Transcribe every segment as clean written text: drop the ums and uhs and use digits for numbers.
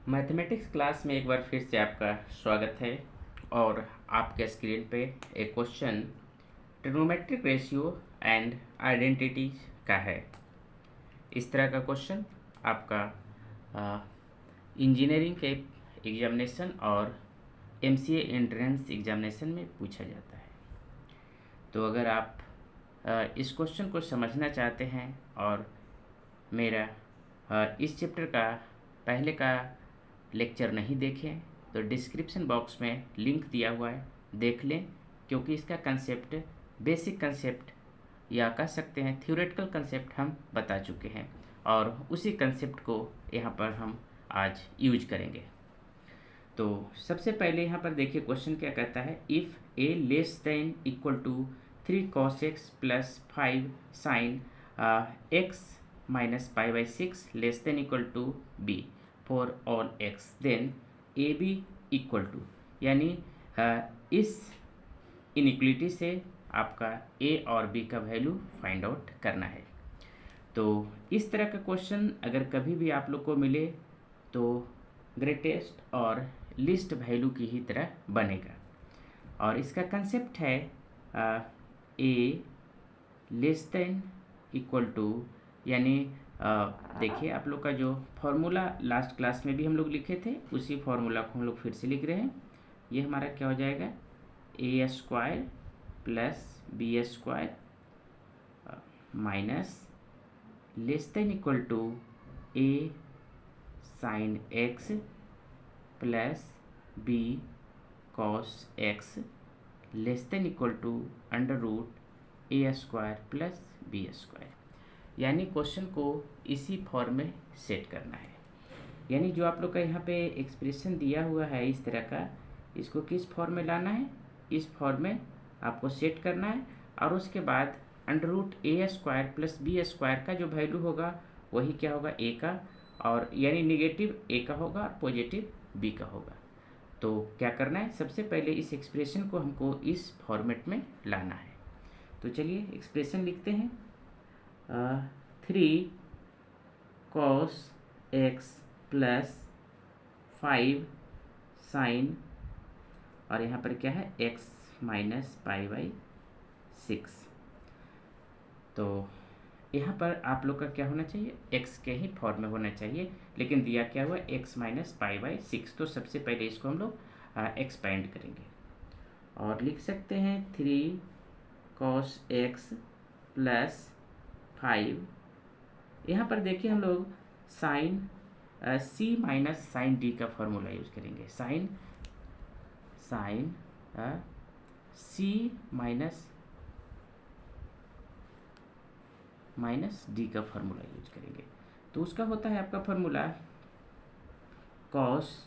Mathematics class में एक बार फिर से आपका स्वागत है। और आपके स्क्रीन पे एक question trigonometric ratio and identities का है। इस तरह का क्वेश्चन आपका इंजीनियरिंग के एग्जामिनेशन और एमसीए एंट्रेंस एग्जामिनेशन में पूछा जाता है। तो अगर आप इस क्वेश्चन को समझना चाहते हैं और मेरा इस चैप्टर का पहले का लेक्चर नहीं देखें तो डिस्क्रिप्शन बॉक्स में लिंक दिया हुआ है, देख लें। क्योंकि इसका कंसेप्ट बेसिक कंसेप्ट या कह सकते हैं थ्योरेटिकल कंसेप्ट हम बता चुके हैं और उसी कंसेप्ट को यहाँ पर हम आज यूज करेंगे। तो सबसे पहले यहाँ पर देखिए क्वेश्चन क्या कहता है, if a less than equal to 3 cos x plus 5 sine x minus pi by 6 less than equal to b for all x, then a b equal to, यानी इस इनइक्वलिटी से आपका a और b का value find out करना है। तो इस तरह का क्वेश्चन अगर कभी भी आप लोग को मिले तो ग्रेटेस्ट और लिस्ट वैल्यू की ही तरह बनेगा। और इसका कंसेप्ट है ए लेस देन इक्वल टू, यानी देखिए आप लोग का जो फॉर्मूला लास्ट क्लास में भी हम लोग लिखे थे उसी फॉर्मूला को हम लोग फिर से लिख रहे हैं। ये हमारा क्या हो जाएगा, A square plus B square minus less than equal to A sine x plus B cos x less than equal to under root A square plus B square. यानी क्वेश्चन को इसी फॉर्म में सेट करना है। यानी जो आप लोग का यहाँ पे एक्सप्रेशन दिया हुआ है इस तरह का, इसको किस फॉर्म में लाना है, इस फॉर्म में आपको सेट करना है। और उसके बाद under root A square plus B square का जो वैल्यू होगा वही क्या होगा, ए का, और यानी निगेटिव ए का होगा और पॉजिटिव बी का होगा। तो क्या करना है, सबसे पहले इस एक्सप्रेशन को हमको इस फॉर्मेट में लाना है। तो चलिए एक्सप्रेशन लिखते हैं, 3 cos x प्लस 5 साइन, और यहाँ पर क्या है x माइनस पाई बाई 6। तो यहाँ पर आप लोग का क्या होना चाहिए, x के ही फॉर्म में होना चाहिए, लेकिन दिया क्या हुआ x माइनस पाई बाई 6। तो सबसे पहले इसको हम लोग एक्सपेंड करेंगे और लिख सकते हैं 3 cos x प्लस 5। यहाँ पर देखिए हम लोग sign C minus sine D का फॉर्मूला यूज करेंगे। साइन सी माइनस डी का फॉर्मूला यूज करेंगे। तो उसका होता है आपका फॉर्मूला कॉस,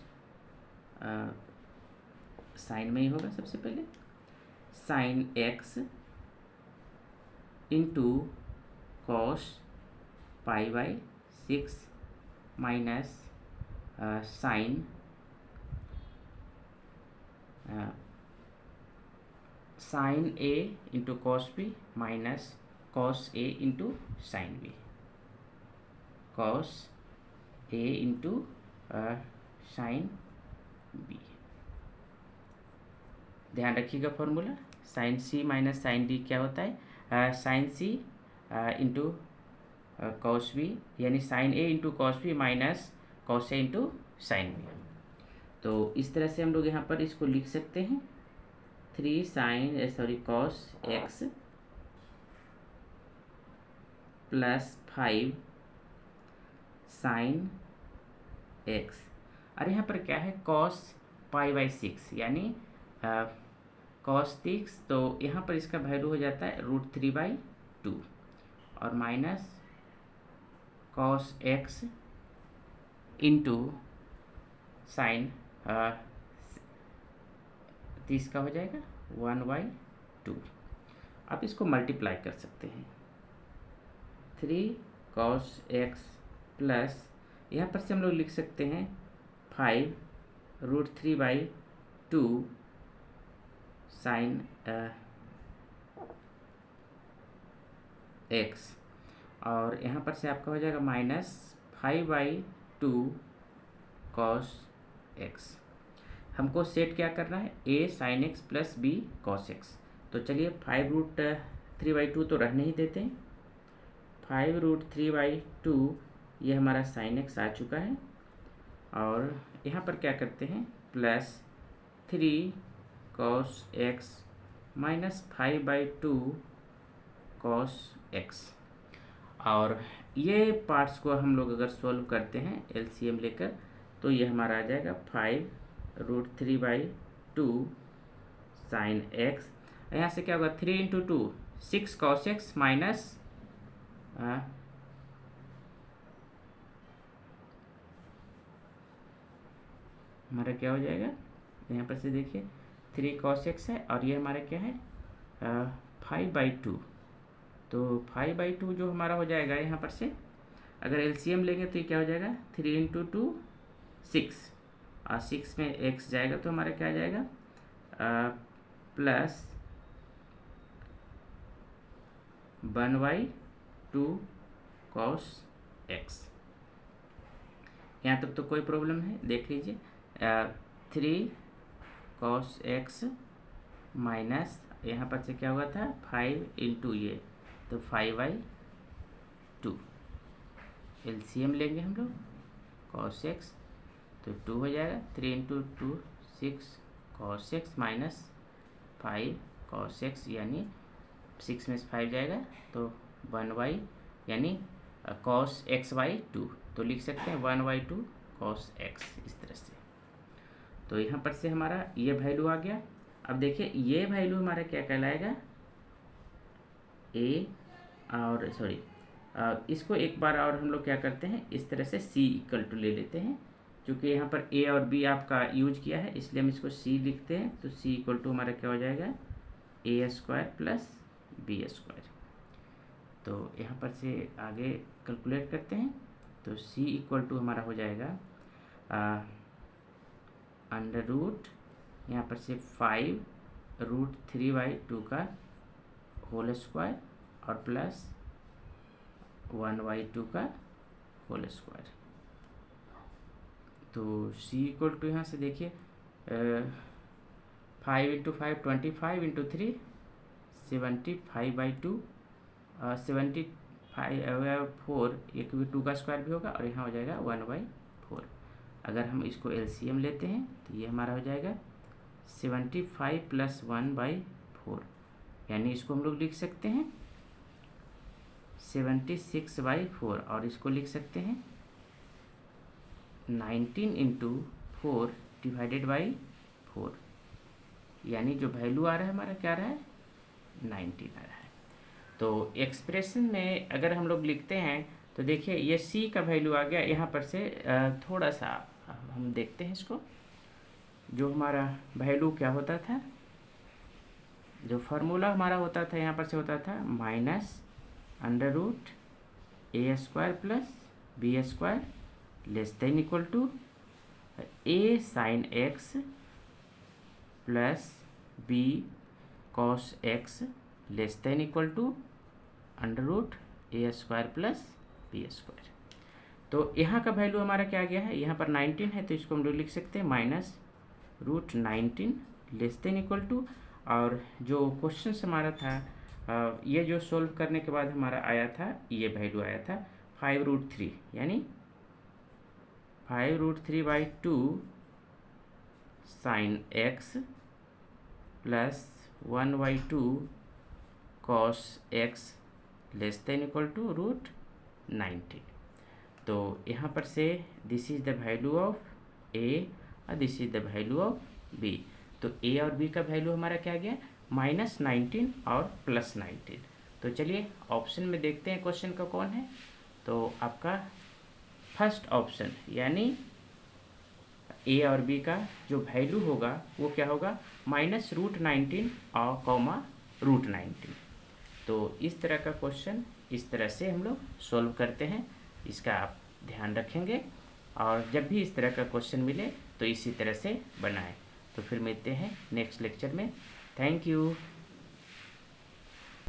साइन में ही होगा सबसे पहले, sine X into cos pi by 6 minus sine sine A into cos B minus cos A into sine B, cos A into sine B. ध्यान रखिएगा formula, sine C minus sine D क्या होता है, sine C into cos B, यानी sine A into cos B minus cos A into sine B. तो इस तरह से हम लोग यहाँ पर इसको लिख सकते हैं, 3 cos x plus 5 sine x, और यहाँ पर क्या है कॉस पाई बाई 6, यानी कॉस 6। तो यहाँ पर इसका वैल्यू हो जाता है √3/2 और minus cos x into sine 30 का हो जाएगा 1/2। आप इसको मल्टीप्लाई कर सकते हैं, 3 cos x प्लस, यहाँ पर से हम लोग लिख सकते हैं 5√3/2 साइन x, और यहाँ पर से आपका हो जाएगा माइनस 5/2 कॉस एक्स। हमको सेट क्या करना है, a sine x plus b cos x. तो चलिए 5√3/2 तो रहने ही देते हैं। 5√3/2 ये हमारा साइन एक्स आ चुका है, और यहाँ पर क्या करते हैं, plus 3 cos x minus 5/2 cos x. और ये पार्ट्स को हम लोग अगर सॉल्व करते हैं एलसीएम लेकर, तो ये हमारा आ जाएगा 5√3/2 साइन एक्स। यहाँ से क्या होगा, 3 × 2 6 कॉस एक्स माइनस हमारा क्या हो जाएगा, यहाँ पर से देखिए 3 कॉस एक्स है, और ये हमारा क्या है 5/2। तो 5/2 जो हमारा हो जाएगा, यहाँ पर से अगर एलसीएम लेंगे तो ये क्या हो जाएगा, 3 × 2 6, और 6 में एक्स जाएगा तो हमारा क्या आ जाएगा, प्लस 1/2 कॉस एक्स। यहाँ तक तो कोई प्रॉब्लम है, देख लीजिए। 3 कॉस एक्स माइनस यहाँ पर से क्या हुआ था 5 × ये, तो 5/2 एलसीएम लेंगे हम लोग, कॉस एक्स तो 2 हो जाएगा, 3 × 2 6 cos x minus 5 cos x, यानी 6 में से 5 जाएगा तो 1/, यानी कॉस x/2, तो लिख सकते हैं 1/2 कॉस एक्स इस तरह से। तो यहाँ पर से हमारा ये वैल्यू आ गया। अब देखिए ये वैल्यू हमारा क्या कहलाएगा, ए, और सॉरी इसको एक बार और हम लोग क्या करते हैं, इस तरह से c = ले लेते हैं, क्योंकि यहाँ पर a और b आपका यूज किया है, इसलिए हम इसको c लिखते हैं। तो c = हमारा क्या हो जाएगा, a² प्लस b²। तो यहाँ पर से आगे कैलकुलेट करते हैं, तो c = हमारा हो जाएगा √ यहाँ पर से 5√3/2 का होल स्क्वायर और प्लस 1/2 का होल स्क्वायर। तो c = यहाँ से देखिए 5 × 5 25 × 3 75/2, 75/4, एक भी 2 का स्क्वायर भी होगा, और यहाँ हो जाएगा 1/4। अगर हम इसको एलसीएम लेते हैं तो ये हमारा हो जाएगा 75 + 1/4, यानी इसको हम लोग लिख सकते हैं 76/4, और इसको लिख सकते हैं 19 × 4 ÷ 4, यानी जो वैल्यू आ रहा है हमारा क्या आ रहा है, 19 आ रहा है। तो एक्सप्रेशन में अगर हम लोग लिखते हैं तो देखिए ये c का वैल्यू आ गया। यहाँ पर से थोड़ा सा हम देखते हैं इसको, जो हमारा वैल्यू क्या होता था, जो फार्मूला हमारा होता था यहाँ पर से होता था -√a² plus b² less than equal to a sine x plus b cos x less than equal to √a² plus b²। तो यहाँ का वैल्यू हमारा क्या आ गया है, यहाँ पर 19 है, तो इसको हम लोग लिख सकते हैं -√19 लेस देन इक्वल टू, और जो क्वेश्चन हमारा था ये जो सोल्व करने के बाद हमारा आया था, ये वैल्यू आया था 5√3, यानी 5√3/2 sine x plus 1/2 cos x less than equal to √19। तो यहाँ पर से this is the value of a और this is the value of b। तो a और b का वैल्यू हमारा क्या गया, -19 और +19। तो चलिए ऑप्शन में देखते हैं क्वेश्चन का कौन है। तो आपका फर्स्ट ऑप्शन यानी a और b का जो वैल्यू होगा वो क्या होगा, -√19 और √19। तो इस तरह का क्वेश्चन इस तरह से हम लोग सॉल्व करते हैं, इसका आप ध्यान रखेंगे, और जब भी इस तरह का क्वेश्चन मिले तो इसी तरह से बनाएं। तो फिर मिलते हैं नेक्स्ट लेक्चर में। Thank you.